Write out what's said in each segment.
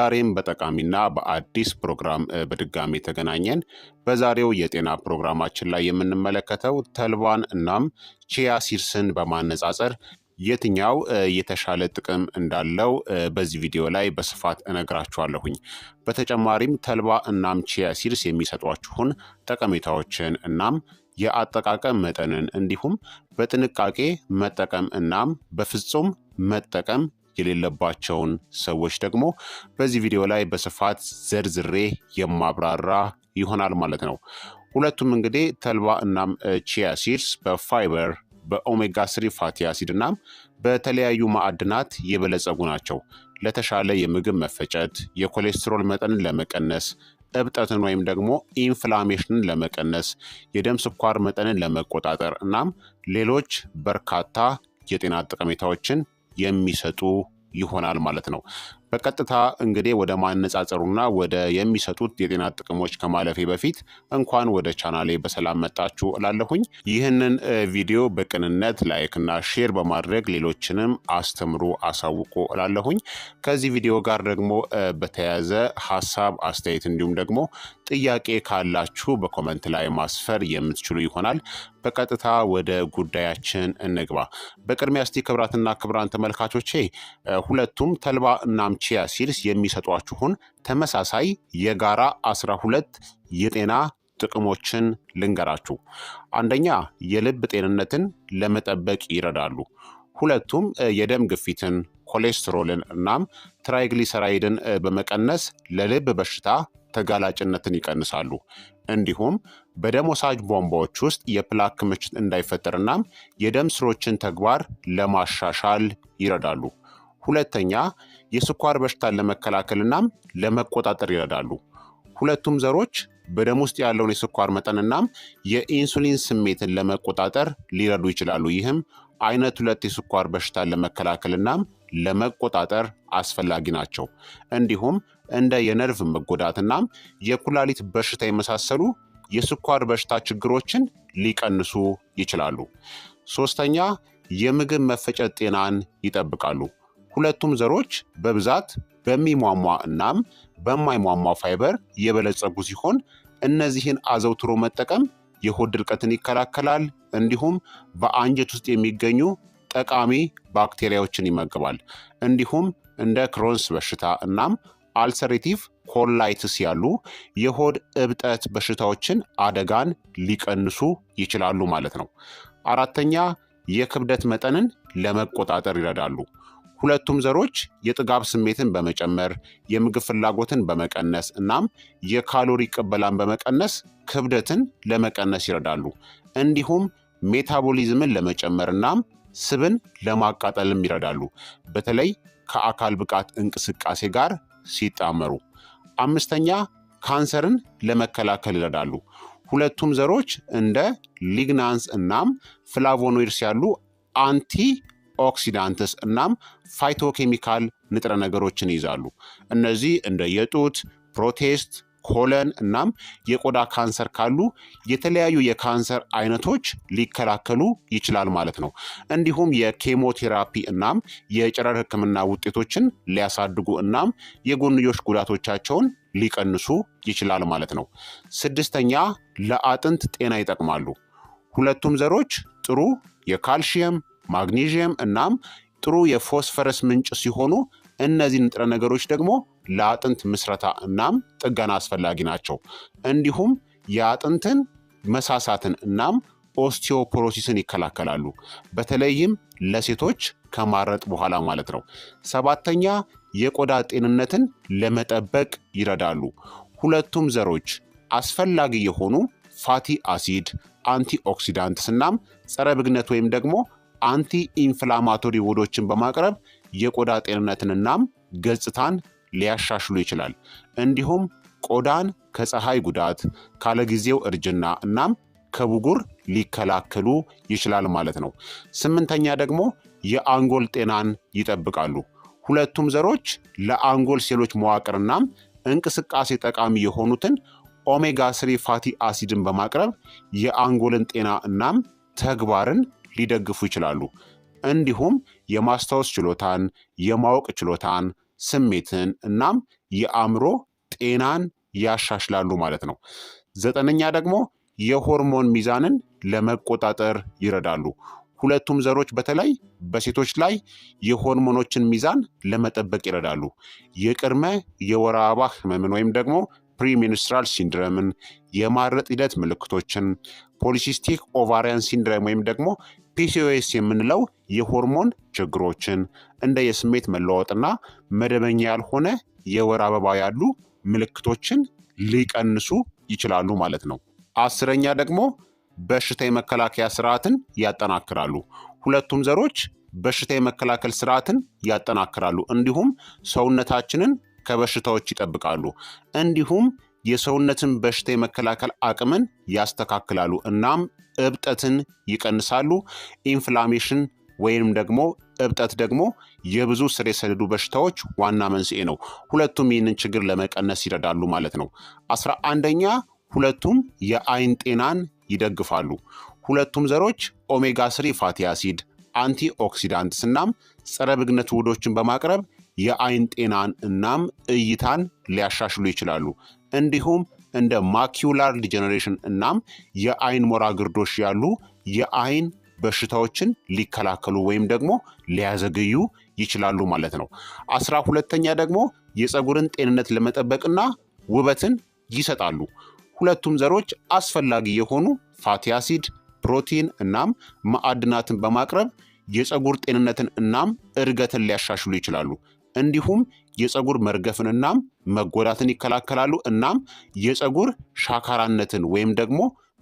ዛሬም በጠቃሚና በአዲስ ፕሮግራም በድጋሚ ተገናኘን። በዛሬው የጤና ፕሮግራማችን ላይ የምንመለከተው ተልባን እናም ቺያ ሲድስን በማነጻጸር የትኛው የተሻለ ጥቅም እንዳለው በዚህ ቪዲዮ ላይ በስፋት እነግራችኋለሁኝ። በተጨማሪም ተልባ እናም ቺያ ሲድስ የሚሰጧችሁን ጠቀሜታዎችን እናም የአጠቃቀም መጠንን እንዲሁም በጥንቃቄ መጠቀም እናም በፍጹም መጠቀም የሌለባቸውን ሰዎች ደግሞ በዚህ ቪዲዮ ላይ በስፋት ዘርዝሬ የማብራራ ይሆናል ማለት ነው። ሁለቱም እንግዲህ ተልባ እናም ቺያ ሲድስ በፋይበር በኦሜጋ 3 ፋቲ አሲድ እናም በተለያዩ ማዕድናት የበለጸጉ ናቸው። ለተሻለ የምግብ መፈጨት፣ የኮሌስትሮል መጠንን ለመቀነስ፣ እብጠትን ወይም ደግሞ ኢንፍላሜሽንን ለመቀነስ፣ የደም ስኳር መጠንን ለመቆጣጠር እናም ሌሎች በርካታ የጤና ጠቀሜታዎችን የሚሰጡ ይሆናል ማለት ነው። በቀጥታ እንግዲህ ወደ ማነጻጸሩና ወደ የሚሰጡት የጤና ጥቅሞች ከማለፌ በፊት እንኳን ወደ ቻናሌ በሰላም መጣችሁ እላለሁኝ። ይህንን ቪዲዮ በቅንነት ላይክና ሼር በማድረግ ሌሎችንም አስተምሩ፣ አሳውቁ እላለሁኝ። ከዚህ ቪዲዮ ጋር ደግሞ በተያያዘ ሀሳብ፣ አስተያየት እንዲሁም ደግሞ ጥያቄ ካላችሁ በኮመንት ላይ ማስፈር የምትችሉ ይሆናል። በቀጥታ ወደ ጉዳያችን እንግባ። በቅድሚያ እስቲ ክቡራትና ክቡራን ተመልካቾቼ ሁለቱም ተልባ እናም ቺያ ሲድስ የሚሰጧችሁን ተመሳሳይ የጋራ 12 የጤና ጥቅሞችን ልንገራችሁ። አንደኛ፣ የልብ ጤንነትን ለመጠበቅ ይረዳሉ። ሁለቱም የደም ግፊትን፣ ኮሌስትሮልን እናም ትራይግሊሰራይድን በመቀነስ ለልብ በሽታ ተጋላጭነትን ይቀንሳሉ። እንዲሁም በደም ወሳጅ ቧንቧዎች ውስጥ የፕላክ ክምችት እንዳይፈጠር እናም የደም ስሮችን ተግባር ለማሻሻል ይረዳሉ። ሁለተኛ፣ የስኳር በሽታን ለመከላከል እናም ለመቆጣጠር ይረዳሉ። ሁለቱም ዘሮች በደም ውስጥ ያለውን የስኳር መጠን እናም የኢንሱሊን ስሜትን ለመቆጣጠር ሊረዱ ይችላሉ። ይህም አይነት 2 የስኳር በሽታን ለመከላከል እናም ለመቆጣጠር አስፈላጊ ናቸው። እንዲሁም እንደ የነርቭ መጎዳት እናም የኩላሊት በሽታ የመሳሰሉ የስኳር በሽታ ችግሮችን ሊቀንሱ ይችላሉ። ሶስተኛ፣ የምግብ መፈጨት ጤናን ይጠብቃሉ። ሁለቱም ዘሮች በብዛት በሚሟሟ እናም በማይሟሟ ፋይበር የበለጸጉ ሲሆን እነዚህን አዘውትሮ መጠቀም የሆድ ድርቀትን ይከላከላል። እንዲሁም በአንጀት ውስጥ የሚገኙ ጠቃሚ ባክቴሪያዎችን ይመግባል። እንዲሁም እንደ ክሮንስ በሽታ እናም አልሰሬቲቭ ኮላይትስ ያሉ የሆድ እብጠት በሽታዎችን አደጋን ሊቀንሱ ይችላሉ ማለት ነው። አራተኛ፣ የክብደት መጠንን ለመቆጣጠር ይረዳሉ። ሁለቱም ዘሮች የጥጋብ ስሜትን በመጨመር የምግብ ፍላጎትን በመቀነስ እናም የካሎሪ ቅበላን በመቀነስ ክብደትን ለመቀነስ ይረዳሉ። እንዲሁም ሜታቦሊዝምን ለመጨመር እናም ስብን ለማቃጠልም ይረዳሉ፣ በተለይ ከአካል ብቃት እንቅስቃሴ ጋር ሲጣመሩ። አምስተኛ፣ ካንሰርን ለመከላከል ይረዳሉ። ሁለቱም ዘሮች እንደ ሊግናንስ እናም ፍላቮኖይድስ ያሉ አንቲ ኦክሲዳንትስ እናም ፋይቶኬሚካል ንጥረ ነገሮችን ይይዛሉ። እነዚህ እንደ የጡት ፕሮቴስት፣ ኮለን እናም የቆዳ ካንሰር ካሉ የተለያዩ የካንሰር አይነቶች ሊከላከሉ ይችላል ማለት ነው። እንዲሁም የኬሞቴራፒ እናም የጨረር ሕክምና ውጤቶችን ሊያሳድጉ እናም የጎንዮሽ ጉዳቶቻቸውን ሊቀንሱ ይችላል ማለት ነው። ስድስተኛ፣ ለአጥንት ጤና ይጠቅማሉ። ሁለቱም ዘሮች ጥሩ የካልሽየም ማግኔዥየም እናም ጥሩ የፎስፈረስ ምንጭ ሲሆኑ እነዚህ ንጥረ ነገሮች ደግሞ ለአጥንት ምስረታ እናም ጥገና አስፈላጊ ናቸው። እንዲሁም የአጥንትን መሳሳትን እናም ኦስቲዮፖሮሲስን ይከላከላሉ፣ በተለይም ለሴቶች ከማረጥ በኋላ ማለት ነው። ሰባተኛ፣ የቆዳ ጤንነትን ለመጠበቅ ይረዳሉ። ሁለቱም ዘሮች አስፈላጊ የሆኑ ፋቲ አሲድ፣ አንቲኦክሲዳንትስ እናም ጸረ ብግነት ወይም ደግሞ አንቲ ኢንፍላማቶሪ ውህዶችን በማቅረብ የቆዳ ጤንነትን እናም ገጽታን ሊያሻሽሉ ይችላል። እንዲሁም ቆዳን ከፀሐይ ጉዳት፣ ካለጊዜው እርጅና እናም ከብጉር ሊከላከሉ ይችላል ማለት ነው። ስምንተኛ ደግሞ የአንጎል ጤናን ይጠብቃሉ። ሁለቱም ዘሮች ለአንጎል ሴሎች መዋቅር እናም እንቅስቃሴ ጠቃሚ የሆኑትን ኦሜጋ 3 ፋቲ አሲድን በማቅረብ የአንጎልን ጤና እናም ተግባርን ሊደግፉ ይችላሉ። እንዲሁም የማስታወስ ችሎታን፣ የማወቅ ችሎታን፣ ስሜትን እናም የአእምሮ ጤናን ያሻሽላሉ ማለት ነው። 9ኛ ደግሞ የሆርሞን ሚዛንን ለመቆጣጠር ይረዳሉ። ሁለቱም ዘሮች በተለይ በሴቶች ላይ የሆርሞኖችን ሚዛን ለመጠበቅ ይረዳሉ። የቅድመ የወር አበባ ህመምን ወይም ደግሞ ፕሪሚኒስትራል ሲንድረምን፣ የማረጥ ሂደት ምልክቶችን፣ ፖሊሲስቲክ ኦቫሪያን ሲንድረም ወይም ደግሞ ፒሲኦኤስ የምንለው የሆርሞን ችግሮችን እንደ የስሜት መለዋወጥና መደበኛ ያልሆነ የወር አበባ ያሉ ምልክቶችን ሊቀንሱ ይችላሉ ማለት ነው። 10ኛ ደግሞ በሽታ የመከላከያ ስርዓትን ያጠናክራሉ። ሁለቱም ዘሮች በሽታ የመከላከል ስርዓትን ያጠናክራሉ፣ እንዲሁም ሰውነታችንን ከበሽታዎች ይጠብቃሉ። እንዲሁም የሰውነትን በሽታ የመከላከል አቅምን ያስተካክላሉ። እናም እብጠትን ይቀንሳሉ። ኢንፍላሜሽን ወይም ደግሞ እብጠት ደግሞ የብዙ ስር የሰደዱ በሽታዎች ዋና መንስኤ ነው። ሁለቱም ይህንን ችግር ለመቀነስ ይረዳሉ ማለት ነው። 11ኛ ሁለቱም የአይን ጤናን ይደግፋሉ። ሁለቱም ዘሮች ኦሜጋ 3 ፋቲ አሲድ፣ አንቲ ኦክሲዳንትስ እናም ጸረ ብግነት ውህዶችን በማቅረብ የአይን ጤናን እናም እይታን ሊያሻሽሉ ይችላሉ። እንዲሁም እንደ ማኪውላር ዲጀነሬሽን እናም የአይን ሞራ ግርዶሽ ያሉ የአይን በሽታዎችን ሊከላከሉ ወይም ደግሞ ሊያዘገዩ ይችላሉ ማለት ነው። 12ኛ ደግሞ የፀጉርን ጤንነት ለመጠበቅና ውበትን ይሰጣሉ። ሁለቱም ዘሮች አስፈላጊ የሆኑ ፋቲ አሲድ፣ ፕሮቲን እናም ማዕድናትን በማቅረብ የፀጉር ጤንነትን እናም እድገትን ሊያሻሽሉ ይችላሉ። እንዲሁም የፀጉር መርገፍን እናም መጎዳትን ይከላከላሉ። እናም የፀጉር ሻካራነትን ወይም ደግሞ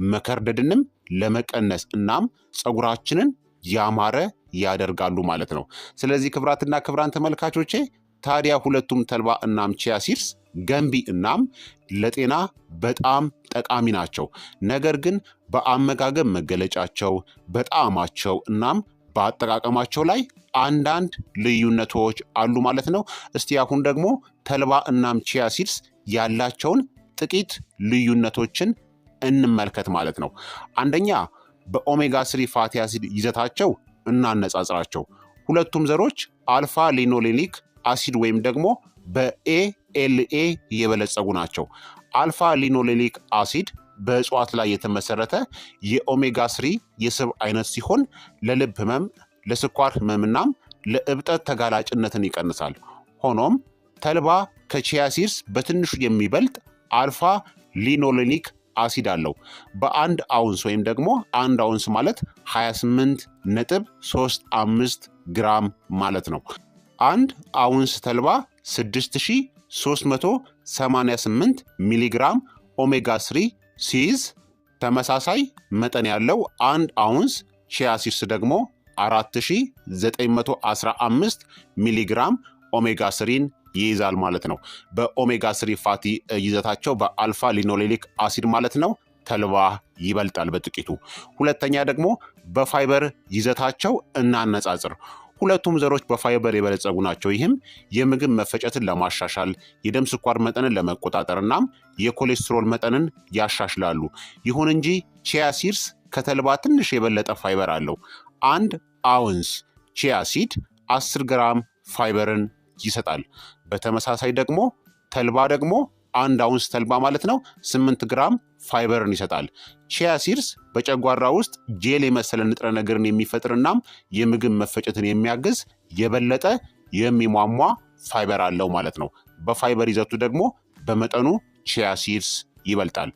መከርደድንም ለመቀነስ እናም ፀጉራችንን ያማረ ያደርጋሉ ማለት ነው። ስለዚህ ክቡራትና ክቡራን ተመልካቾቼ ታዲያ ሁለቱም ተልባ እናም ቺያ ሲድስ ገንቢ እናም ለጤና በጣም ጠቃሚ ናቸው። ነገር ግን በአመጋገብ መገለጫቸው፣ በጣዕማቸው እናም በአጠቃቀማቸው ላይ አንዳንድ ልዩነቶች አሉ ማለት ነው። እስቲ አሁን ደግሞ ተልባ እናም ቺያ ሲድስ ያላቸውን ጥቂት ልዩነቶችን እንመልከት ማለት ነው። አንደኛ በኦሜጋ 3 ፋቲ አሲድ ይዘታቸው እናነጻጽራቸው። ሁለቱም ዘሮች አልፋ ሊኖሌኒክ አሲድ ወይም ደግሞ በኤኤልኤ የበለጸጉ ናቸው። አልፋ ሊኖሌኒክ አሲድ በእጽዋት ላይ የተመሰረተ የኦሜጋ 3 የስብ አይነት ሲሆን ለልብ ህመም፣ ለስኳር ህመምናም ለእብጠት ተጋላጭነትን ይቀንሳል። ሆኖም ተልባ ከቺያ ሲድስ በትንሹ የሚበልጥ አልፋ ሊኖሌኒክ አሲድ አለው። በአንድ አውንስ ወይም ደግሞ አንድ አውንስ ማለት 28.35 ግራም ማለት ነው። አንድ አውንስ ተልባ 6388 ሚሊግራም ኦሜጋ 3 ሲይዝ ተመሳሳይ መጠን ያለው አንድ አውንስ ቺያ ሲድስ ደግሞ 4915 ሚሊግራም ኦሜጋ 3ን ይይዛል ማለት ነው። በኦሜጋ 3 ፋቲ ይዘታቸው በአልፋ ሊኖሌኒክ አሲድ ማለት ነው ተልባ ይበልጣል በጥቂቱ። ሁለተኛ ደግሞ በፋይበር ይዘታቸው እናነጻጽር። ሁለቱም ዘሮች በፋይበር የበለጸጉ ናቸው። ይህም የምግብ መፈጨትን ለማሻሻል፣ የደም ስኳር መጠንን ለመቆጣጠር እናም የኮሌስትሮል መጠንን ያሻሽላሉ። ይሁን እንጂ ቺያ ሲድስ ከተልባ ትንሽ የበለጠ ፋይበር አለው። አንድ አውንስ ቺያ ሲድ 10 ግራም ፋይበርን ይሰጣል። በተመሳሳይ ደግሞ ተልባ ደግሞ አንድ አውንስ ተልባ ማለት ነው 8 ግራም ፋይበርን ይሰጣል። ቺያ ሲድስ በጨጓራ ውስጥ ጄል የመሰለ ንጥረ ነገርን የሚፈጥር እናም የምግብ መፈጨትን የሚያግዝ የበለጠ የሚሟሟ ፋይበር አለው ማለት ነው። በፋይበር ይዘቱ ደግሞ በመጠኑ ቺያ ሲድስ ይበልጣል።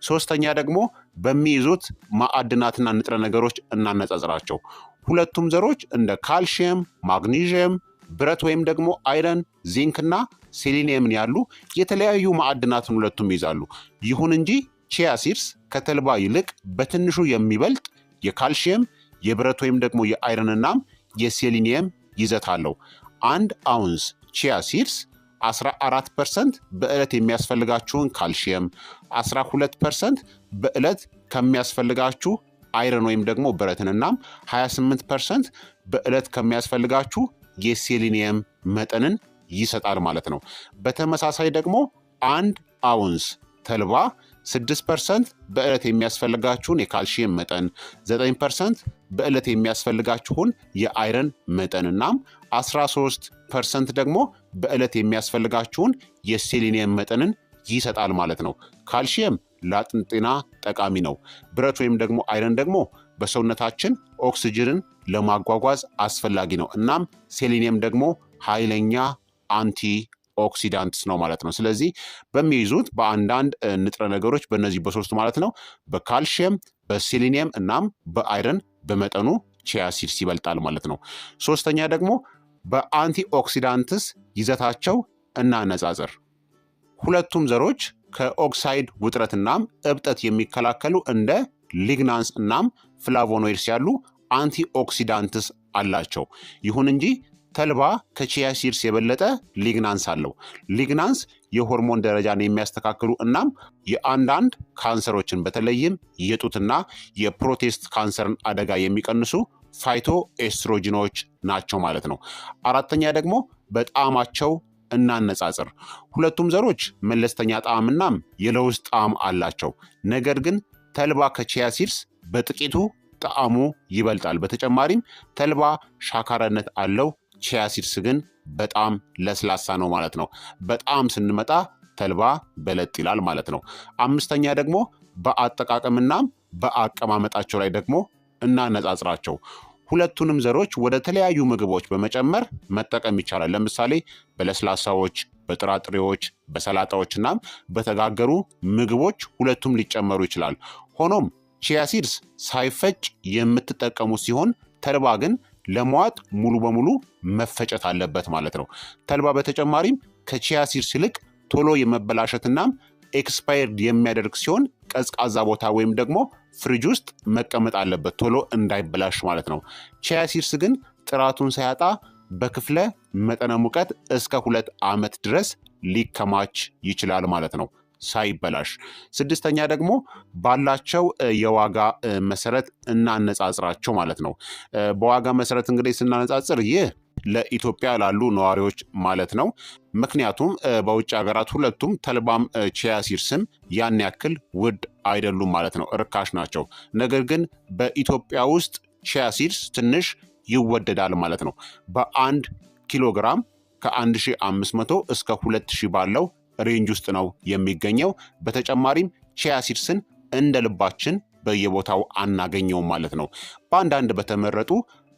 ሶስተኛ ደግሞ በሚይዙት ማዕድናትና ንጥረ ነገሮች እናነጻጽራቸው። ሁለቱም ዘሮች እንደ ካልሽየም፣ ማግኒዥየም፣ ብረት ወይም ደግሞ አይረን፣ ዚንክና ሴሊኒየምን ያሉ የተለያዩ ማዕድናትን ሁለቱም ይይዛሉ። ይሁን እንጂ ቺያ ሲድስ ከተልባ ይልቅ በትንሹ የሚበልጥ የካልሽየም፣ የብረት ወይም ደግሞ የአይረን እናም የሴሊኒየም ይዘት አለው። አንድ አውንስ ቺያ ሲድስ 14% በዕለት የሚያስፈልጋችሁን ካልሽየም፣ 12% በዕለት ከሚያስፈልጋችሁ አይረን ወይም ደግሞ ብረትን እናም 28% በዕለት ከሚያስፈልጋችሁ የሴሊኒየም መጠንን ይሰጣል ማለት ነው። በተመሳሳይ ደግሞ አንድ አውንስ ተልባ 6% በዕለት የሚያስፈልጋችሁን የካልሽየም መጠን፣ 9% በዕለት የሚያስፈልጋችሁን የአይረን መጠን እናም 13% ደግሞ በዕለት የሚያስፈልጋችሁን የሴሊኒየም መጠንን ይሰጣል ማለት ነው። ካልሲየም ለአጥንት ጤና ጠቃሚ ነው። ብረት ወይም ደግሞ አይረን ደግሞ በሰውነታችን ኦክስጅንን ለማጓጓዝ አስፈላጊ ነው። እናም ሴሊኒየም ደግሞ ኃይለኛ አንቲ ኦክሲዳንትስ ነው ማለት ነው። ስለዚህ በሚይዙት በአንዳንድ ንጥረ ነገሮች በእነዚህ በሶስቱ ማለት ነው በካልሽየም፣ በሴሊኒየም እናም በአይረን በመጠኑ ቺያ ሲድስ ይበልጣል ማለት ነው። ሶስተኛ ደግሞ በአንቲ ኦክሲዳንትስ ይዘታቸው እናነጻጽር። ሁለቱም ዘሮች ከኦክሳይድ ውጥረት እናም እብጠት የሚከላከሉ እንደ ሊግናንስ እናም ፍላቮኖይድስ ያሉ አንቲ ኦክሲዳንትስ አላቸው። ይሁን እንጂ ተልባ ከቺያ ሲድስ የበለጠ ሊግናንስ አለው። ሊግናንስ የሆርሞን ደረጃን የሚያስተካክሉ እናም የአንዳንድ ካንሰሮችን በተለይም የጡትና የፕሮስቴት ካንሰርን አደጋ የሚቀንሱ ፋይቶ ኤስትሮጂኖች ናቸው ማለት ነው። አራተኛ ደግሞ በጣዕማቸው እናነጻጽር። ሁለቱም ዘሮች መለስተኛ ጣዕም እናም የለውዝ ጣዕም አላቸው። ነገር ግን ተልባ ከቺያ ሲድስ በጥቂቱ ጣዕሙ ይበልጣል። በተጨማሪም ተልባ ሻካራነት አለው። ቺያ ሲድስ ግን በጣም ለስላሳ ነው ማለት ነው። በጣም ስንመጣ ተልባ በለጥ ይላል ማለት ነው። አምስተኛ ደግሞ በአጠቃቀምናም በአቀማመጣቸው ላይ ደግሞ እናነጻጽራቸው። ሁለቱንም ዘሮች ወደ ተለያዩ ምግቦች በመጨመር መጠቀም ይቻላል። ለምሳሌ በለስላሳዎች፣ በጥራጥሬዎች፣ በሰላጣዎች እናም በተጋገሩ ምግቦች ሁለቱም ሊጨመሩ ይችላል። ሆኖም ቺያ ሲድስ ሳይፈጭ የምትጠቀሙ ሲሆን ተልባ ግን ለመዋጥ ሙሉ በሙሉ መፈጨት አለበት ማለት ነው። ተልባ በተጨማሪም ከቺያ ሲድስ ይልቅ ቶሎ የመበላሸትናም ኤክስፓየርድ የሚያደርግ ሲሆን ቀዝቃዛ ቦታ ወይም ደግሞ ፍሪጅ ውስጥ መቀመጥ አለበት ቶሎ እንዳይበላሽ ማለት ነው። ቺያ ሲድስ ግን ጥራቱን ሳያጣ በክፍለ መጠነ ሙቀት እስከ 2 ዓመት ድረስ ሊከማች ይችላል ማለት ነው ሳይበላሽ። ስድስተኛ ደግሞ ባላቸው የዋጋ መሰረት እናነጻጽራቸው ማለት ነው። በዋጋ መሰረት እንግዲህ ስናነጻጽር ይህ ለኢትዮጵያ ላሉ ነዋሪዎች ማለት ነው። ምክንያቱም በውጭ ሀገራት ሁለቱም ተልባም ቺያ ሲድስም ያን ያክል ውድ አይደሉም ማለት ነው፣ ርካሽ ናቸው። ነገር ግን በኢትዮጵያ ውስጥ ቺያ ሲድስ ትንሽ ይወደዳል ማለት ነው። በ1 ኪሎ ግራም ከ1500 እስከ 2000 ባለው ሬንጅ ውስጥ ነው የሚገኘው። በተጨማሪም ቺያ ሲድስን እንደ ልባችን በየቦታው አናገኘውም ማለት ነው። በአንዳንድ በተመረጡ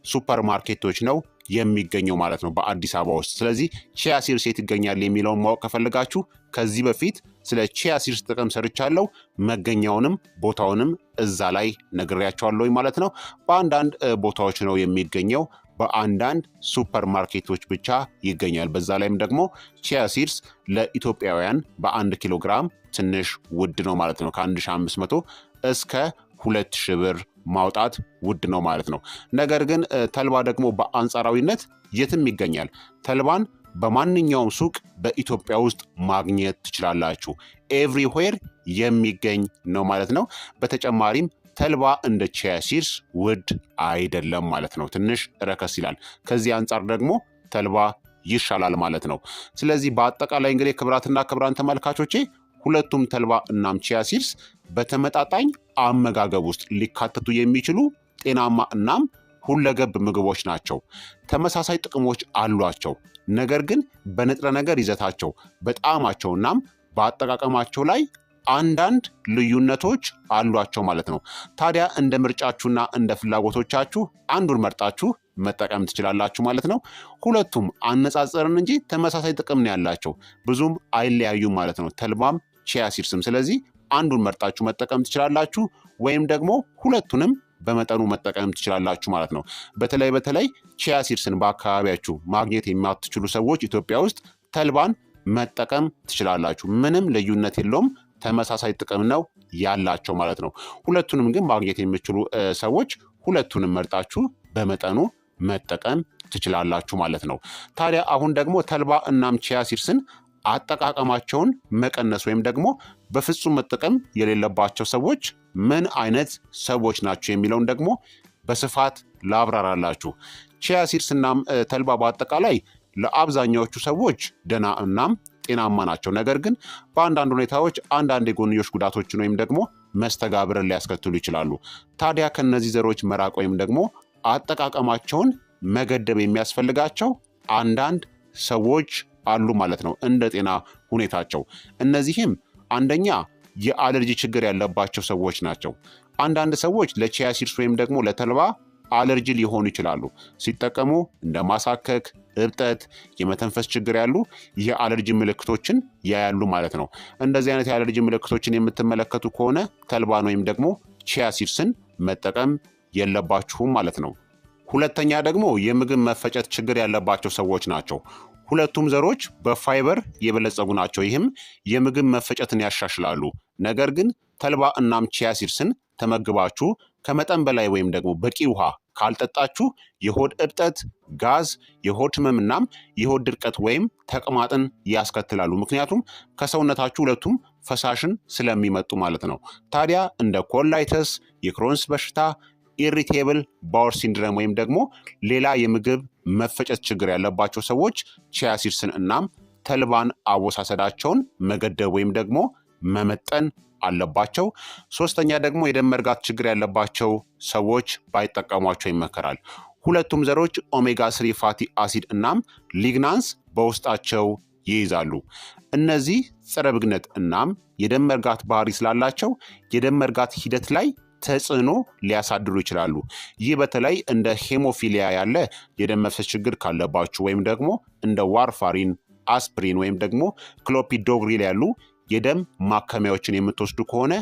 ሱፐር ማርኬቶች ነው የሚገኘው ማለት ነው በአዲስ አበባ ውስጥ። ስለዚህ ቺያ ሲድስ የት ይገኛል የሚለውን ማወቅ ከፈለጋችሁ ከዚህ በፊት ስለ ቺያ ሲድስ ጥቅም ሰርቻለሁ። መገኛውንም ቦታውንም እዛ ላይ ነግሬያቸዋለሁ ማለት ነው። በአንዳንድ ቦታዎች ነው የሚገኘው፣ በአንዳንድ ሱፐር ማርኬቶች ብቻ ይገኛል። በዛ ላይም ደግሞ ቺያ ሲድስ ለኢትዮጵያውያን በ1 ኪሎ ግራም ትንሽ ውድ ነው ማለት ነው። ከ1500 እስከ 2000 ብር ማውጣት ውድ ነው ማለት ነው። ነገር ግን ተልባ ደግሞ በአንጻራዊነት የትም ይገኛል። ተልባን በማንኛውም ሱቅ በኢትዮጵያ ውስጥ ማግኘት ትችላላችሁ። ኤቭሪዌር የሚገኝ ነው ማለት ነው። በተጨማሪም ተልባ እንደ ቺያ ሲድስ ውድ አይደለም ማለት ነው። ትንሽ ረከስ ይላል። ከዚህ አንጻር ደግሞ ተልባ ይሻላል ማለት ነው። ስለዚህ በአጠቃላይ እንግዲህ ክቡራትና ክቡራን ተመልካቾቼ ሁለቱም ተልባ እናም ቺያ ሲድስ በተመጣጣኝ አመጋገብ ውስጥ ሊካተቱ የሚችሉ ጤናማ እናም ሁለገብ ምግቦች ናቸው። ተመሳሳይ ጥቅሞች አሏቸው። ነገር ግን በንጥረ ነገር ይዘታቸው፣ በጣዕማቸው እናም በአጠቃቀማቸው ላይ አንዳንድ ልዩነቶች አሏቸው ማለት ነው። ታዲያ እንደ ምርጫችሁና እንደ ፍላጎቶቻችሁ አንዱን መርጣችሁ መጠቀም ትችላላችሁ ማለት ነው። ሁለቱም አነጻጸርን እንጂ ተመሳሳይ ጥቅም ነው ያላቸው፣ ብዙም አይለያዩም ማለት ነው ተልባም ቺያ ሲድስም። ስለዚህ አንዱን መርጣችሁ መጠቀም ትችላላችሁ፣ ወይም ደግሞ ሁለቱንም በመጠኑ መጠቀም ትችላላችሁ ማለት ነው። በተለይ ቺያ ሲድስን በአካባቢያችሁ ማግኘት የማትችሉ ሰዎች ኢትዮጵያ ውስጥ ተልባን መጠቀም ትችላላችሁ። ምንም ልዩነት የለውም፣ ተመሳሳይ ጥቅም ነው ያላቸው ማለት ነው። ሁለቱንም ግን ማግኘት የሚችሉ ሰዎች ሁለቱንም መርጣችሁ በመጠኑ መጠቀም ትችላላችሁ ማለት ነው። ታዲያ አሁን ደግሞ ተልባ እናም ቺያ ሲድስን አጠቃቀማቸውን መቀነስ ወይም ደግሞ በፍጹም መጠቀም የሌለባቸው ሰዎች ምን አይነት ሰዎች ናቸው የሚለውን ደግሞ በስፋት ላብራራላችሁ። ቺያ ሲድስ እናም ተልባ በአጠቃላይ ለአብዛኛዎቹ ሰዎች ደህና እናም ጤናማ ናቸው። ነገር ግን በአንዳንድ ሁኔታዎች አንዳንድ የጎንዮሽ ጉዳቶችን ወይም ደግሞ መስተጋብርን ሊያስከትሉ ይችላሉ። ታዲያ ከነዚህ ዘሮች መራቅ ወይም ደግሞ አጠቃቀማቸውን መገደብ የሚያስፈልጋቸው አንዳንድ ሰዎች አሉ ማለት ነው እንደ ጤና ሁኔታቸው። እነዚህም አንደኛ የአለርጂ ችግር ያለባቸው ሰዎች ናቸው። አንዳንድ ሰዎች ለቺያ ሲድስ ወይም ደግሞ ለተልባ አለርጂ ሊሆኑ ይችላሉ። ሲጠቀሙ እንደ ማሳከክ፣ እብጠት፣ የመተንፈስ ችግር ያሉ የአለርጂ ምልክቶችን ያያሉ ማለት ነው። እንደዚህ አይነት የአለርጂ ምልክቶችን የምትመለከቱ ከሆነ ተልባን ወይም ደግሞ ቺያ ሲድስን መጠቀም የለባችሁም ማለት ነው። ሁለተኛ ደግሞ የምግብ መፈጨት ችግር ያለባቸው ሰዎች ናቸው። ሁለቱም ዘሮች በፋይበር የበለጸጉ ናቸው። ይህም የምግብ መፈጨትን ያሻሽላሉ። ነገር ግን ተልባ እናም ቺያ ሲድስን ተመግባችሁ ከመጠን በላይ ወይም ደግሞ በቂ ውሃ ካልጠጣችሁ የሆድ እብጠት፣ ጋዝ፣ የሆድ ህመም እናም የሆድ ድርቀት ወይም ተቅማጥን ያስከትላሉ። ምክንያቱም ከሰውነታችሁ ሁለቱም ፈሳሽን ስለሚመጡ ማለት ነው። ታዲያ እንደ ኮላይተስ፣ የክሮንስ በሽታ፣ ኢሪቴብል ባወር ሲንድረም ወይም ደግሞ ሌላ የምግብ መፈጨት ችግር ያለባቸው ሰዎች ቺያ ሲድስን እናም ተልባን አወሳሰዳቸውን መገደብ ወይም ደግሞ መመጠን አለባቸው። ሶስተኛ ደግሞ የደም መርጋት ችግር ያለባቸው ሰዎች ባይጠቀሟቸው ይመከራል። ሁለቱም ዘሮች ኦሜጋ 3 ፋቲ አሲድ እናም ሊግናንስ በውስጣቸው ይይዛሉ። እነዚህ ጸረ ብግነት እናም የደም መርጋት ባህሪ ስላላቸው የደም መርጋት ሂደት ላይ ተጽዕኖ ሊያሳድሩ ይችላሉ። ይህ በተለይ እንደ ሄሞፊሊያ ያለ የደም መፍሰስ ችግር ካለባችሁ ወይም ደግሞ እንደ ዋርፋሪን፣ አስፕሪን ወይም ደግሞ ክሎፒዶግሪል ያሉ የደም ማከሚያዎችን የምትወስዱ ከሆነ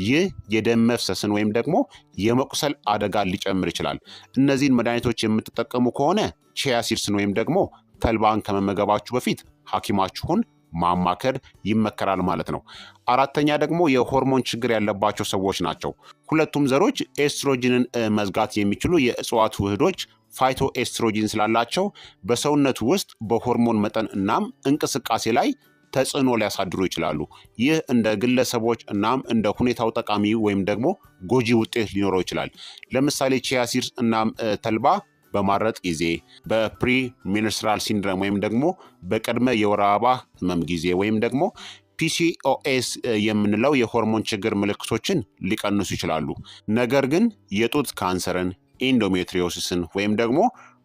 ይህ የደም መፍሰስን ወይም ደግሞ የመቁሰል አደጋ ሊጨምር ይችላል። እነዚህን መድኃኒቶች የምትጠቀሙ ከሆነ ቺያ ሲድስን ወይም ደግሞ ተልባን ከመመገባችሁ በፊት ሐኪማችሁን ማማከር ይመከራል ማለት ነው። አራተኛ ደግሞ የሆርሞን ችግር ያለባቸው ሰዎች ናቸው። ሁለቱም ዘሮች ኤስትሮጂንን መዝጋት የሚችሉ የእጽዋት ውህዶች ፋይቶ ኤስትሮጂን ስላላቸው በሰውነቱ ውስጥ በሆርሞን መጠን እናም እንቅስቃሴ ላይ ተጽዕኖ ሊያሳድሩ ይችላሉ። ይህ እንደ ግለሰቦች እናም እንደ ሁኔታው ጠቃሚ ወይም ደግሞ ጎጂ ውጤት ሊኖረው ይችላል። ለምሳሌ ቺያ ሲድስ እናም ተልባ በማረጥ ጊዜ፣ በፕሪ ሚኒስትራል ሲንድረም ወይም ደግሞ በቅድመ የወር አበባ ህመም ጊዜ ወይም ደግሞ ፒሲኦኤስ የምንለው የሆርሞን ችግር ምልክቶችን ሊቀንሱ ይችላሉ። ነገር ግን የጡት ካንሰርን፣ ኢንዶሜትሪዮሲስን ወይም ደግሞ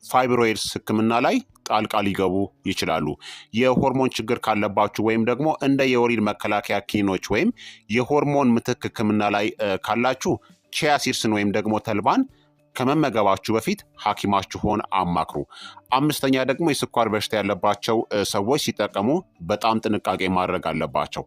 ፋይብሮይድስ ህክምና ላይ ጣልቃ ሊገቡ ይችላሉ። የሆርሞን ችግር ካለባችሁ ወይም ደግሞ እንደ የወሊድ መከላከያ ኪኒኖች ወይም የሆርሞን ምትክ ህክምና ላይ ካላችሁ ቺያ ሲድስን ወይም ደግሞ ተልባን ከመመገባችሁ በፊት ሐኪማችሁን አማክሩ። አምስተኛ ደግሞ የስኳር በሽታ ያለባቸው ሰዎች ሲጠቀሙ በጣም ጥንቃቄ ማድረግ አለባቸው።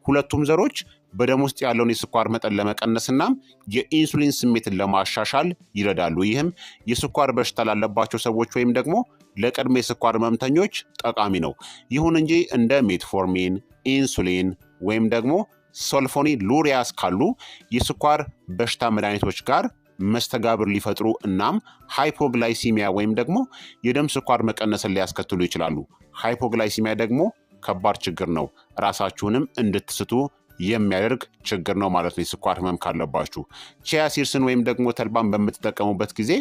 ሁለቱም ዘሮች በደም ውስጥ ያለውን የስኳር መጠን ለመቀነስና የኢንሱሊን ስሜትን ለማሻሻል ይረዳሉ። ይህም የስኳር በሽታ ላለባቸው ሰዎች ወይም ደግሞ ለቅድመ የስኳር ህመምተኞች ጠቃሚ ነው። ይሁን እንጂ እንደ ሜትፎርሚን፣ ኢንሱሊን ወይም ደግሞ ሶልፎኒ ሉሪያስ ካሉ የስኳር በሽታ መድኃኒቶች ጋር መስተጋብር ሊፈጥሩ እናም ሃይፖግላይሲሚያ ወይም ደግሞ የደም ስኳር መቀነስን ሊያስከትሉ ይችላሉ። ሃይፖግላይሲሚያ ደግሞ ከባድ ችግር ነው። ራሳችሁንም እንድትስቱ የሚያደርግ ችግር ነው ማለት ነው። የስኳር ህመም ካለባችሁ ቺያ ሲድስን ወይም ደግሞ ተልባን በምትጠቀሙበት ጊዜ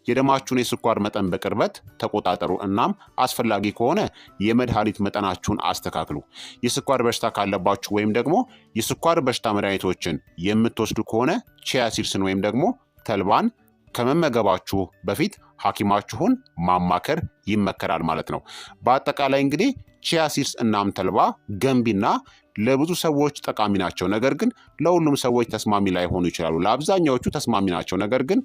የደማችሁን የስኳር መጠን በቅርበት ተቆጣጠሩ። እናም አስፈላጊ ከሆነ የመድኃኒት መጠናችሁን አስተካክሉ። የስኳር በሽታ ካለባችሁ ወይም ደግሞ የስኳር በሽታ መድኃኒቶችን የምትወስዱ ከሆነ ቺያ ሲድስን ወይም ደግሞ ተልባን ከመመገባችሁ በፊት ሐኪማችሁን ማማከር ይመከራል ማለት ነው። በአጠቃላይ እንግዲህ ቺያ ሲድስ እናም ተልባ ገንቢና ለብዙ ሰዎች ጠቃሚ ናቸው። ነገር ግን ለሁሉም ሰዎች ተስማሚ ላይሆኑ ይችላሉ። ለአብዛኛዎቹ ተስማሚ ናቸው፣ ነገር ግን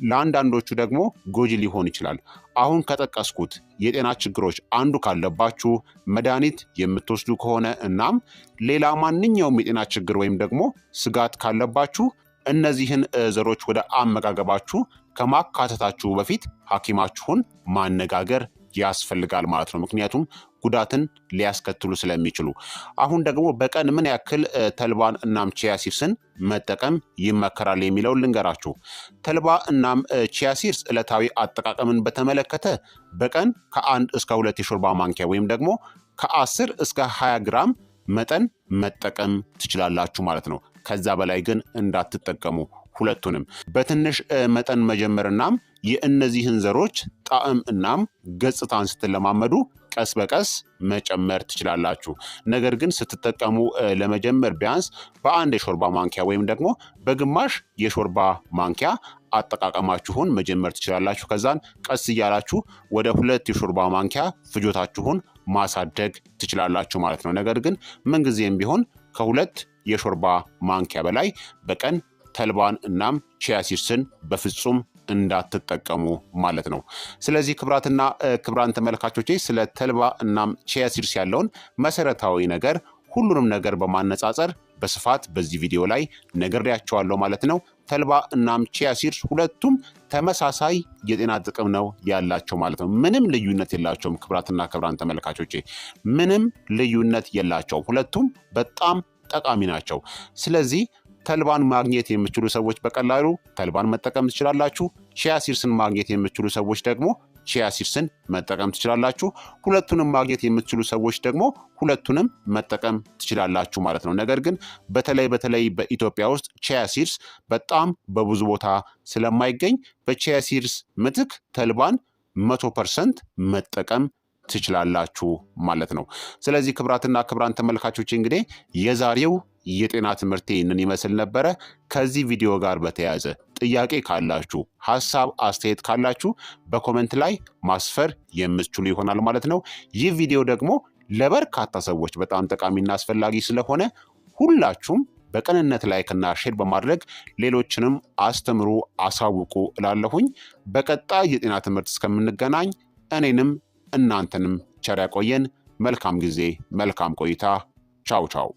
ለአንዳንዶቹ ደግሞ ጎጂ ሊሆን ይችላል። አሁን ከጠቀስኩት የጤና ችግሮች አንዱ ካለባችሁ መድኃኒት የምትወስዱ ከሆነ እናም ሌላ ማንኛውም የጤና ችግር ወይም ደግሞ ስጋት ካለባችሁ እነዚህን ዘሮች ወደ አመጋገባችሁ ከማካተታችሁ በፊት ሐኪማችሁን ማነጋገር ያስፈልጋል ማለት ነው። ምክንያቱም ጉዳትን ሊያስከትሉ ስለሚችሉ። አሁን ደግሞ በቀን ምን ያክል ተልባን እናም ቺያ ሲድስን መጠቀም ይመከራል የሚለውን ልንገራችሁ። ተልባ እናም ቺያ ሲድስ ዕለታዊ አጠቃቀምን በተመለከተ በቀን ከ1 እስከ 2 የሾርባ ማንኪያ ወይም ደግሞ ከ10 እስከ 20 ግራም መጠን መጠቀም ትችላላችሁ ማለት ነው። ከዛ በላይ ግን እንዳትጠቀሙ። ሁለቱንም በትንሽ መጠን መጀመርናም የእነዚህን ዘሮች ጣዕም እናም ገጽታን ስትለማመዱ ቀስ በቀስ መጨመር ትችላላችሁ። ነገር ግን ስትጠቀሙ ለመጀመር ቢያንስ በ1 የሾርባ ማንኪያ ወይም ደግሞ በግማሽ የሾርባ ማንኪያ አጠቃቀማችሁን መጀመር ትችላላችሁ። ከዛን ቀስ እያላችሁ ወደ 2 የሾርባ ማንኪያ ፍጆታችሁን ማሳደግ ትችላላችሁ ማለት ነው። ነገር ግን ምንጊዜም ቢሆን ከሁለት የሾርባ ማንኪያ በላይ በቀን ተልባን እናም ቺያ ሲድስን በፍጹም እንዳትጠቀሙ ማለት ነው። ስለዚህ ክቡራትና ክቡራን ተመልካቾቼ ስለ ተልባ እናም ቺያ ሲድስ ያለውን መሰረታዊ ነገር ሁሉንም ነገር በማነጻጸር በስፋት በዚህ ቪዲዮ ላይ ነግሬያቸዋለሁ ማለት ነው። ተልባ እናም ቺያ ሲድስ ሁለቱም ተመሳሳይ የጤና ጥቅም ነው ያላቸው ማለት ነው። ምንም ልዩነት የላቸውም ክቡራትና ክቡራን ተመልካቾቼ ምንም ልዩነት የላቸውም። ሁለቱም በጣም ጠቃሚ ናቸው። ስለዚህ ተልባን ማግኘት የምትችሉ ሰዎች በቀላሉ ተልባን መጠቀም ትችላላችሁ። ቺያ ሲድስን ማግኘት የምትችሉ ሰዎች ደግሞ ቺያ ሲድስን መጠቀም ትችላላችሁ። ሁለቱንም ማግኘት የምትችሉ ሰዎች ደግሞ ሁለቱንም መጠቀም ትችላላችሁ ማለት ነው። ነገር ግን በተለይ በኢትዮጵያ ውስጥ ቺያ ሲድስ በጣም በብዙ ቦታ ስለማይገኝ በቺያ ሲድስ ምትክ ተልባን 100% መጠቀም ትችላላችሁ ማለት ነው። ስለዚህ ክቡራትና ክቡራን ተመልካቾች እንግዲህ የዛሬው የጤና ትምህርት ይህንን ይመስል ነበረ። ከዚህ ቪዲዮ ጋር በተያያዘ ጥያቄ ካላችሁ፣ ሀሳብ አስተያየት ካላችሁ በኮመንት ላይ ማስፈር የምትችሉ ይሆናል ማለት ነው። ይህ ቪዲዮ ደግሞ ለበርካታ ሰዎች በጣም ጠቃሚና አስፈላጊ ስለሆነ ሁላችሁም በቅንነት ላይክና ሼር በማድረግ ሌሎችንም አስተምሩ፣ አሳውቁ እላለሁኝ። በቀጣይ የጤና ትምህርት እስከምንገናኝ እኔንም እናንተንም ቸር ያቆየን። መልካም ጊዜ፣ መልካም ቆይታ። ቻው ቻው።